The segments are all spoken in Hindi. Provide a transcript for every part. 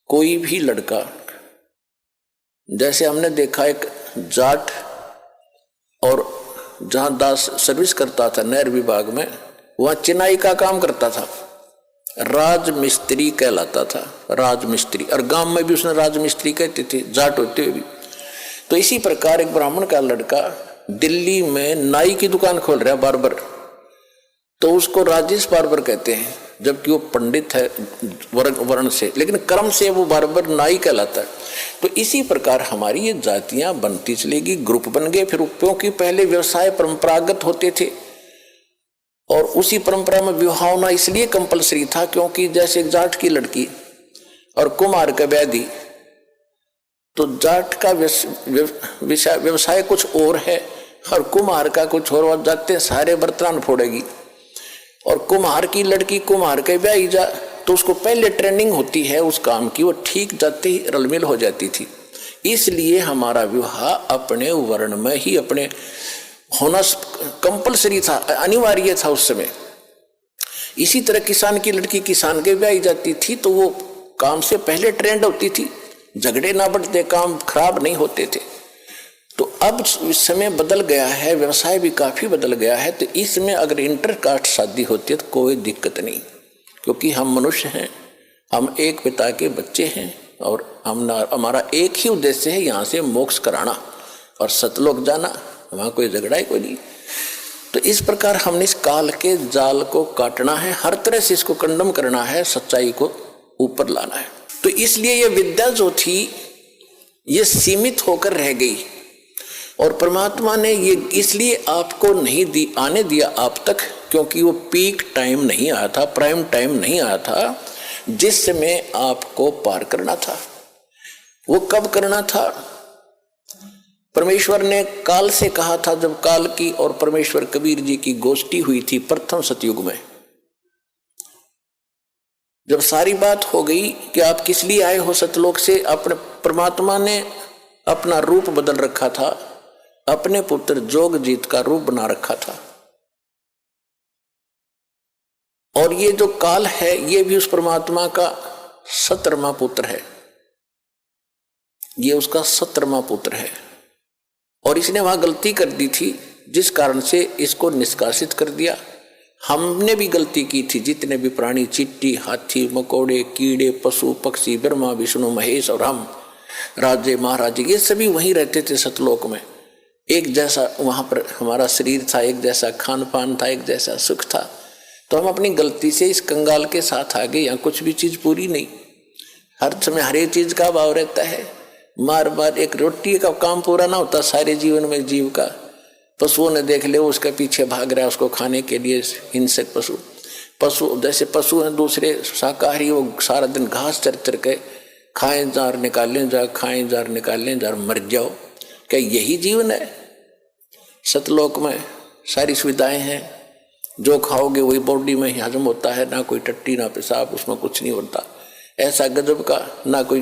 कोई भी लड़का, जैसे हमने देखा एक जाट और जहां दास सर्विस करता था नहर विभाग में, वहां चिनाई का काम करता था, राजमिस्त्री कहलाता था, राजमिस्त्री। और गांव में भी उसने राजमिस्त्री कहते थे जाट होते हुए भी। तो इसी प्रकार एक ब्राह्मण का लड़का दिल्ली में नाई की दुकान खोल रहा है, बार्बर, तो उसको राजेश बार्बर कहते हैं, जबकि वो पंडित है वर्ण से, लेकिन कर्म से वो बार्बर नाई कहलाता है। तो इसी प्रकार हमारी ये जातियां बनती चलेगी, ग्रुप बन गए। फिर क्योंकि पहले व्यवसाय परंपरागत होते थे और उसी परंपरा में विवाह होना इसलिए कंपलसरी था, क्योंकि जैसे एक जाट की लड़की और कुम्हार का व्याधि, तो जाट का व्यवसाय कुछ और है और कुम्हार का कुछ और, जाते सारे बर्तन फोड़ेगी। और कुम्हार की लड़की कुम्हार के ब्याह जा, तो उसको पहले ट्रेनिंग होती है उस काम की, वो ठीक जाते ही रलमिल हो जाती थी। इसलिए हमारा विवाह अपने वर्ण में ही अपने होना कंपलसरी था, अनिवार्य था उस समय। इसी तरह किसान की लड़की किसान के ब्याह जाती थी, तो वो काम से पहले ट्रेंड होती थी, झगड़े ना बढ़ते, काम खराब नहीं होते थे। तो अब समय बदल गया है, व्यवसाय भी काफी बदल गया है। तो इसमें अगर इंटरकास्ट शादी होती है तो कोई दिक्कत नहीं, क्योंकि हम मनुष्य हैं, हम एक पिता के बच्चे हैं और हमारा एक ही उद्देश्य है, यहाँ से मोक्ष कराना और सतलोक जाना, वहाँ कोई झगड़ा ही कोई नहीं। तो इस प्रकार हमने इस काल के जाल को काटना है, हर तरह से इसको कंडम करना है, सच्चाई को ऊपर लाना है। तो इसलिए ये विद्या जो थी ये सीमित होकर रह गई, और परमात्मा ने ये इसलिए आपको नहीं आने दिया आप तक, क्योंकि वो पीक टाइम नहीं आया था, प्राइम टाइम नहीं आया था, जिस समय आपको पार करना था। वो कब करना था? परमेश्वर ने काल से कहा था, जब काल की और परमेश्वर कबीर जी की गोष्ठी हुई थी प्रथम सतयुग में। जब सारी बात हो गई कि आप किस लिए आए हो सतलोक से, अपने परमात्मा ने अपना रूप बदल रखा था, अपने पुत्र जोगजीत का रूप बना रखा था। और ये जो काल है ये भी उस परमात्मा का 17वां पुत्र है, ये उसका 17वां पुत्र है। और इसने वहां गलती कर दी थी, जिस कारण से इसको निष्कासित कर दिया। हमने भी गलती की थी, जितने भी प्राणी, चींटी, हाथी, मकोड़े, कीड़े, पशु पक्षी, ब्रह्मा विष्णु महेश और हम राजे महाराजे, ये सभी वहीं रहते थे सतलोक में। एक जैसा वहां पर हमारा शरीर था, एक जैसा खान पान था, एक जैसा सुख था। तो हम अपनी गलती से इस कंगाल के साथ आ गए। यहाँ कुछ भी चीज पूरी नहीं, हर समय हर एक चीज का अभाव रहता है। मार मार एक रोटी का काम पूरा ना होता सारे जीवन में जीव का। पशुओं ने देख ले, उसके पीछे भाग रहा है उसको खाने के लिए, हिंसक पशु जैसे पशु हैं दूसरे शाकाहारी, वो सारा दिन घास चर चर के खाएं जार निकालें जार, खाएं जार निकालें जार, मर जाओ। क्या यही जीवन है? सतलोक में सारी सुविधाएं हैं, जो खाओगे वही बॉडी में ही हजम होता है, ना कोई टट्टी ना पेशाब, उसमें कुछ नहीं होता। ऐसा गजब का ना कोई,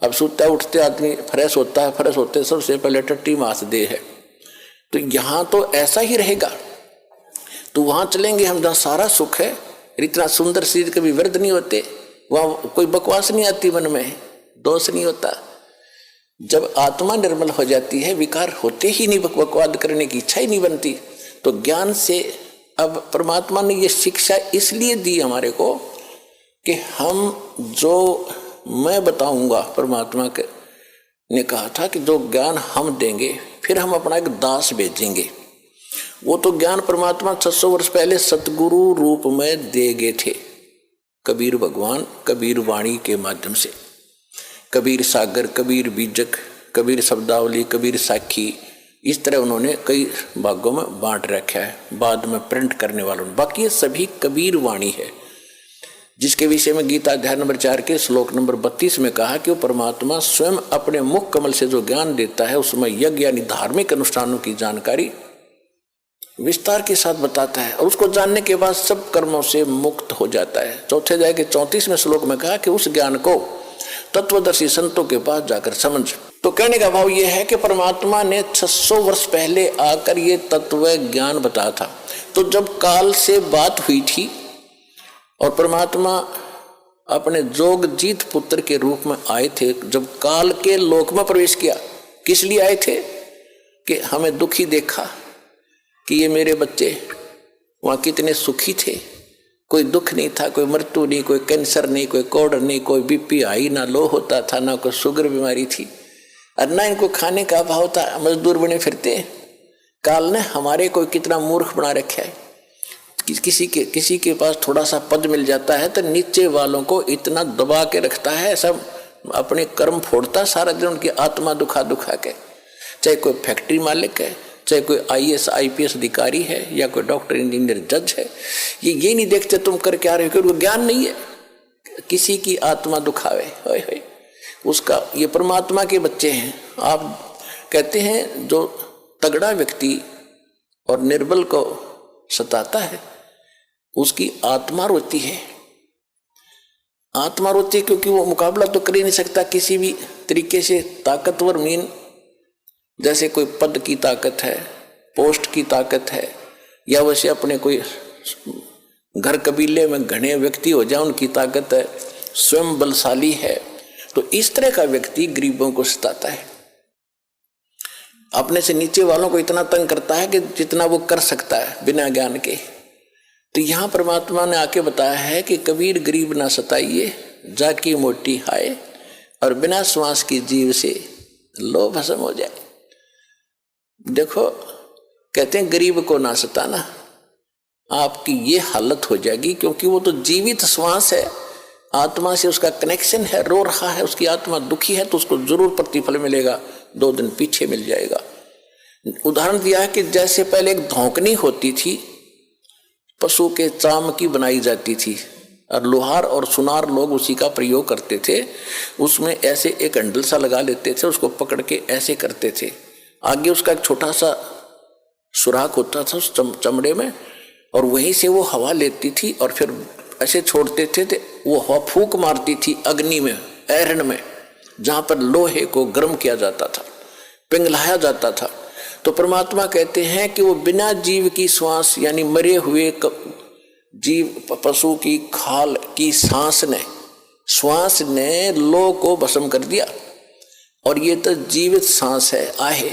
अब सोता उठते आदमी फ्रेश होता है, फ्रेश होते सबसे पहले टट्टी मास दे है। तो यहाँ तो ऐसा ही रहेगा। तो वहां चलेंगे हम जहाँ सारा सुख है, इतना सुंदर शरीर कभी व्यर्थ नहीं होते, वहां कोई बकवास नहीं आती, मन में दोष नहीं होता। जब आत्मा निर्मल हो जाती है, विकार होते ही नहीं, बकवाद करने की इच्छा ही नहीं बनती। तो ज्ञान से अब परमात्मा ने ये शिक्षा इसलिए दी हमारे को कि हम जो मैं बताऊंगा, परमात्मा ने कहा था कि जो ज्ञान हम देंगे फिर हम अपना एक दास भेजेंगे। वो तो ज्ञान परमात्मा 600 वर्ष पहले सतगुरु रूप में दे गए थे, कबीर भगवान कबीर वाणी के माध्यम से। कबीर सागर, कबीर बीजक, कबीर शब्दावली, कबीर साखी, इस तरह उन्होंने कई भागों में बांट रखा है, बाद में प्रिंट करने वालों ने। बाकी ये सभी कबीर वाणी है, जिसके विषय में गीता अध्याय नंबर 4 के श्लोक नंबर 32 में कहा कि वो परमात्मा स्वयं अपने मुख कमल से जो ज्ञान देता है, उसमें यज्ञ यानी धार्मिक अनुष्ठानों की जानकारी विस्तार के साथ बताता है, और उसको जानने के बाद सब कर्मों से मुक्त हो जाता है। चौथे अध्याय के 34वें श्लोक में कहा कि उस ज्ञान को तत्वदर्शी संतों के पास जाकर समझ। तो कहने का भाव यह है कि परमात्मा ने 600 वर्ष पहले आकर ये तत्व ज्ञान बताया था। तो जब काल से बात हुई थी और परमात्मा अपने जोगजीत पुत्र के रूप में आए थे। जब काल के लोक में प्रवेश किया, किस लिए आए थे? कि हमें दुखी देखा कि ये मेरे बच्चे वहाँ कितने सुखी थे, कोई दुख नहीं था, कोई मृत्यु नहीं, कोई कैंसर नहीं, कोई कोढ़ नहीं, कोई बीपी हाई ना लो होता था, ना कोई शुगर बीमारी थी, और ना इनको खाने का अभाव था, मजदूर बने फिरते। काल ने हमारे को कितना मूर्ख बना रखा है। किसी के पास थोड़ा सा पद मिल जाता है तो नीचे वालों को इतना दबा के रखता है, सब अपने कर्म फोड़ता सारा दिन, उनकी आत्मा दुखा के। चाहे कोई फैक्ट्री मालिक है, चाहे कोई IAS IPS अधिकारी है, या कोई डॉक्टर इंजीनियर जज है, ये नहीं देखते तुम कर क्या रहे हो, ज्ञान नहीं है, किसी की आत्मा दुखावे। होय होय, उसका ये परमात्मा के बच्चे हैं। आप कहते हैं जो तगड़ा व्यक्ति और निर्बल को सताता है उसकी आत्मा रोती है। आत्मा रोती है क्योंकि वो मुकाबला तो कर ही नहीं सकता किसी भी तरीके से। ताकतवर मीन जैसे कोई पद की ताकत है, पोस्ट की ताकत है, या वैसे अपने कोई घर कबीले में घने व्यक्ति हो जाए उनकी ताकत है, स्वयं बलशाली है, तो इस तरह का व्यक्ति गरीबों को सताता है, अपने से नीचे वालों को इतना तंग करता है कि जितना वो कर सकता है बिना ज्ञान के। तो यहाँ परमात्मा ने आके बताया है कि कबीर गरीब ना सताइए, जाकी मोटी हाय, और बिना श्वास की जीव से लो भस्म हो जाए। देखो कहते हैं गरीब को ना सताना, आपकी ये हालत हो जाएगी, क्योंकि वो तो जीवित श्वास है, आत्मा से उसका कनेक्शन है, रो रहा है, उसकी आत्मा दुखी है, तो उसको जरूर प्रतिफल मिलेगा, 2 दिन पीछे मिल जाएगा। उदाहरण दिया है कि जैसे पहले एक धौंकनी होती थी, पशु के चाम की बनाई जाती थी, और लोहार और सुनार लोग उसी का प्रयोग करते थे। उसमें ऐसे एक हैंडल सा लगा लेते थे, उसको पकड़ के ऐसे करते थे, आगे उसका एक छोटा सा सुराख होता था उस चमड़े में, और वहीं से वो हवा लेती थी और फिर ऐसे छोड़ते थे, तो वो हवा फूंक मारती थी अग्नि में, ऐरन में, जहाँ पर लोहे को गर्म किया जाता था, पिघलाया जाता था। तो परमात्मा कहते हैं कि वो बिना जीव की श्वास, यानी मरे हुए जीव पशु की खाल की श्वास ने लो को भस्म कर दिया। और ये तो जीवित सांस है, आहे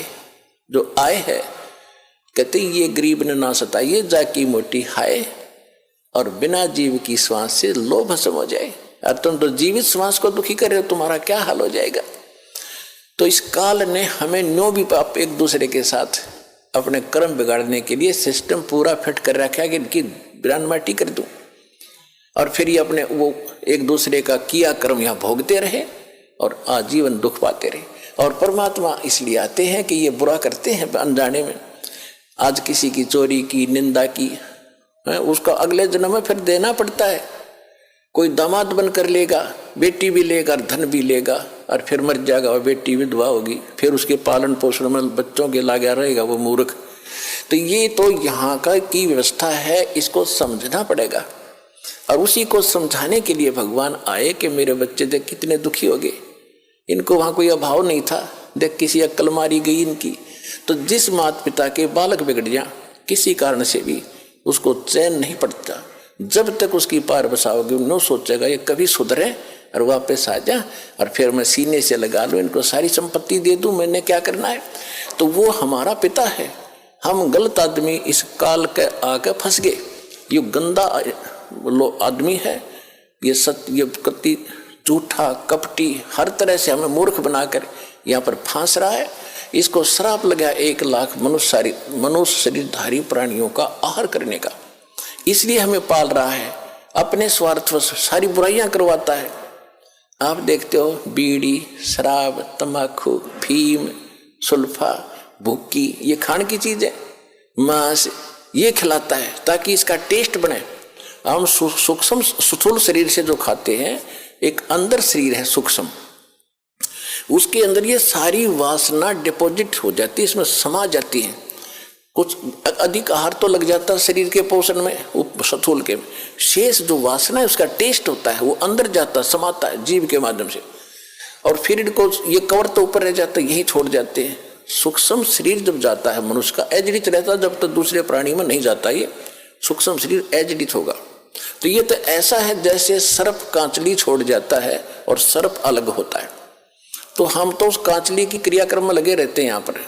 जो आए है, कहते ये गरीब ने ना सताइए, जाकी मोटी हाय, और बिना जीव की श्वास से लो भस्म हो जाए। और तुम तो जीवित श्वास को दुखी कर रहे हो, तुम्हारा क्या हाल हो जाएगा। तो इस काल ने हमें नो भी पाप एक दूसरे के साथ अपने कर्म बिगाड़ने के लिए सिस्टम पूरा फिट कर रखा है कि इनकी बिरान माटी कर दूं, और फिर ये अपने वो एक दूसरे का किया कर्म यहाँ भोगते रहे और आजीवन दुख पाते रहे। और परमात्मा इसलिए आते हैं कि ये बुरा करते हैं अनजाने में। आज किसी की चोरी की, निंदा की, उसका अगले जन्म में फिर देना पड़ता है। कोई दामाद बनकर लेगा, बेटी भी लेगा, धन भी लेगा, और फिर मर जाएगा और बेटी विधवा होगी, फिर उसके पालन पोषण में बच्चों के लगा रहेगा वो मूर्ख। तो ये तो यहाँ का की व्यवस्था है, इसको समझना पड़ेगा। और उसी को समझाने के लिए भगवान आए कि मेरे बच्चे देख कितने दुखी हो गए, इनको वहाँ कोई अभाव नहीं था, देख किसी अक्ल मारी गई इनकी। तो जिस माता पिता के बालक बिगड़ जाए किसी कारण से भी, उसको चैन नहीं पड़ता जब तक उसकी पार बसाओगे। उन्होंने सोचेगा ये कभी सुधरे और वापस आ जा, और फिर मैं सीने से लगा लूँ, इनको सारी संपत्ति दे दूँ, मैंने क्या करना है। तो वो हमारा पिता है। हम गलत आदमी इस काल के आके फंस गए। ये गंदा आदमी है, ये सत्य कति झूठा कपटी, हर तरह से हमें मूर्ख बनाकर यहाँ पर फांस रहा है। इसको श्राप लगा 1 लाख मनुष्य शरीरधारी प्राणियों का आहार करने का। इसलिए हमें पाल रहा है, अपने स्वार्थवश सारी बुराइयां करवाता है। आप देखते हो बीड़ी, शराब, तंबाकू, फीम, सुल्फा, भुक्की, ये खाने की चीज है, मांस ये खिलाता है ताकि इसका टेस्ट बने। हम सूक्ष्म स्थूल शरीर से जो खाते हैं, एक अंदर शरीर है सूक्ष्म, उसके अंदर ये सारी वासना डिपॉजिट हो जाती है, इसमें समा जाती है। कुछ अधिक आहार तो लग जाता है शरीर के पोषण में, स्थूल के शेष जो वासना है उसका टेस्ट होता है, वो अंदर जाता है, समाता है जीव के माध्यम से, और फिर इनको ये कवर तो ऊपर रह जाता है, यही छोड़ जाते हैं। सूक्ष्म शरीर जब जाता है मनुष्य का एजडित रहता है, जब तक दूसरे प्राणी में नहीं जाता। ये सूक्ष्म शरीर एजडित होगा, तो ये तो ऐसा है जैसे सर्प कांचली छोड़ जाता है और सर्प अलग होता है। तो हम तो उस कांचली की क्रियाक्रम में लगे रहते हैं। यहाँ पर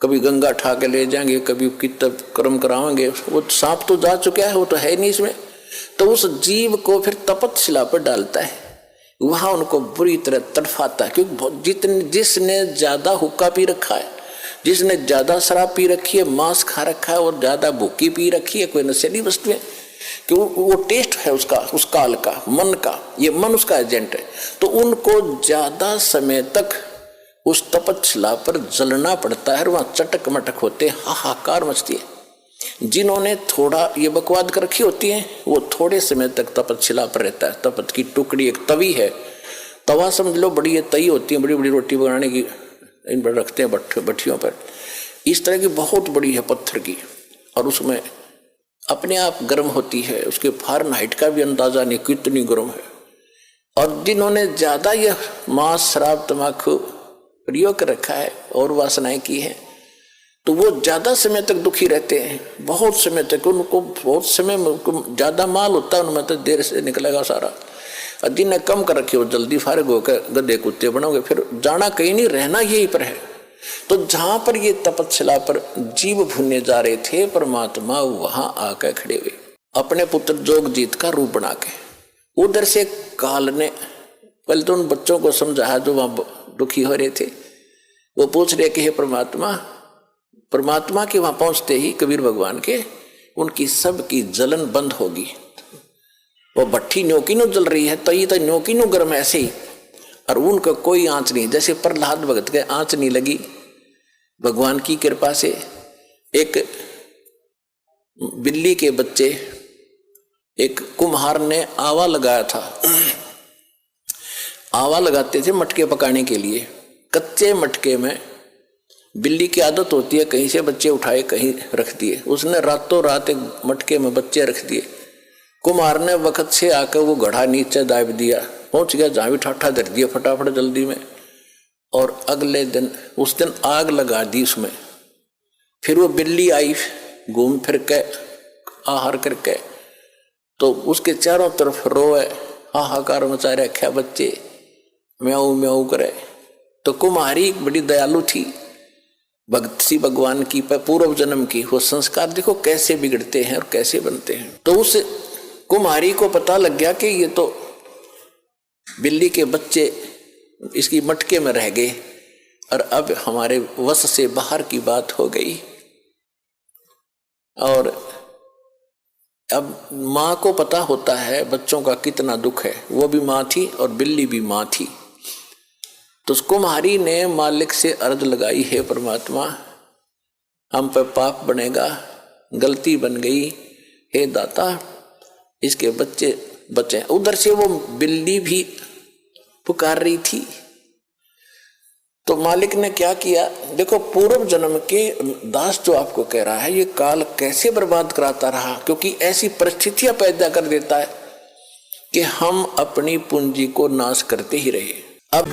कभी गंगा ठा के ले जाएंगे, कभी कितब कर्म कराएंगे। वो सांप तो जा चुका है, वो तो है नहीं इसमें। तो उस जीव को फिर तपतशिला पर डालता है, वहां उनको बुरी तरह तड़फाता है। क्योंकि जिसने ज्यादा हुक्का पी रखा है, जिसने ज्यादा शराब पी रखी है, मांस खा रखा है और ज्यादा भूखी पी रखी है, कोई नशीली वस्तु है, कि वो टेस्ट है उसका, उस काल का, मन का, ये मन उसका एजेंट है। तो उनको ज्यादा समय तक उस तपतशिला पर जलना पड़ता है, वहां चटक मटक होते, हाहाकार मचती है। जिन्होंने थोड़ा ये बकवाद कर रखी होती है, वो थोड़े समय तक तपतशिला पर रहता है। तपत की टुकड़ी, एक तवी है, तवा समझ लो, बड़ी ये तई होती है, बड़ी बड़ी रोटी बनाने की, इन पर रखते हैं भट्टियों पर। इस तरह की बहुत बड़ी है पत्थर की, और उसमें अपने आप गर्म होती है। उसके फारेनहाइट का भी अंदाजा नहीं कितनी गर्म है। और जिन्होंने ज्यादा यह मांस, शराब, तम्बाकू प्रयोग कर रखा है और वासनाएं की है, तो वो ज्यादा समय तक दुखी रहते हैं, बहुत समय तक। उनको बहुत समय ज्यादा माल होता है उनमें, तो देर से निकलेगा सारा। और जिन्हें कम कर रखे हो जल्दी फारिग होकर गधे कुत्ते बनोगे, फिर जाना कहीं नहीं, रहना यहीं पर है। तो जहां पर ये तपतशिला पर जीव भुनने जा रहे थे, परमात्मा वहां आकर खड़े हुए अपने पुत्र जोगजीत का रूप बना के। उधर से काल ने पहले तो उन बच्चों को समझाया जो वहां दुखी हो रहे थे। वो पूछ रहे कि हे परमात्मा, परमात्मा के वहां पहुंचते ही कबीर भगवान के, उनकी सबकी जलन बंद होगी। वो भट्टी न्योकी नो जल रही है, तो ये तो न्योकी नो गर्म ऐसे ही, और उनका कोई आंच नहीं। जैसे प्रहलाद भगत के आंच नहीं लगी, भगवान की कृपा से एक बिल्ली के बच्चे, एक कुम्हार ने आवा लगाया था। आवा लगाते थे मटके पकाने के लिए। कच्चे मटके में बिल्ली की आदत होती है कहीं से बच्चे उठाए कहीं रख दिए। उसने रातों रात एक मटके में बच्चे रख दिए। कुम्हार ने वक्त से आकर वो घड़ा नीचे दाब दिया, पहुंच गया जहां भी, ठाठा धर दिया फटाफट जल्दी में, और अगले दिन उस दिन आग लगा दी उसमें। फिर वो बिल्ली आई घूम फिर के आहार करके, तो उसके चारों तरफ रोए, हाहाकार मचा रखा, बच्चे म्याऊ म्याऊ करे। तो कुम्हारी बड़ी दयालु थी, भक्त सी भगवान की, पूर्व जन्म की। वो संस्कार देखो कैसे बिगड़ते हैं और कैसे बनते हैं। तो उस कुम्हारी को पता लग गया कि ये तो बिल्ली के बच्चे इसकी मटके में रह गए और अब हमारे वश से बाहर की बात हो गई। और अब माँ को पता होता है बच्चों का कितना दुख है, वो भी माँ थी और बिल्ली भी माँ थी। तो कुम्हारी ने मालिक से अर्ज लगाई, हे परमात्मा, हम पर पाप बनेगा, गलती बन गई, हे दाता इसके बच्चे बचे। उधर से वो बिल्ली भी पुकार रही थी। तो मालिक ने क्या किया, देखो पूर्व जन्म के दास जो आपको कह रहा है, ये काल कैसे बर्बाद कराता रहा, क्योंकि ऐसी परिस्थितियां पैदा कर देता है कि हम अपनी पूंजी को नाश करते ही रहे। अब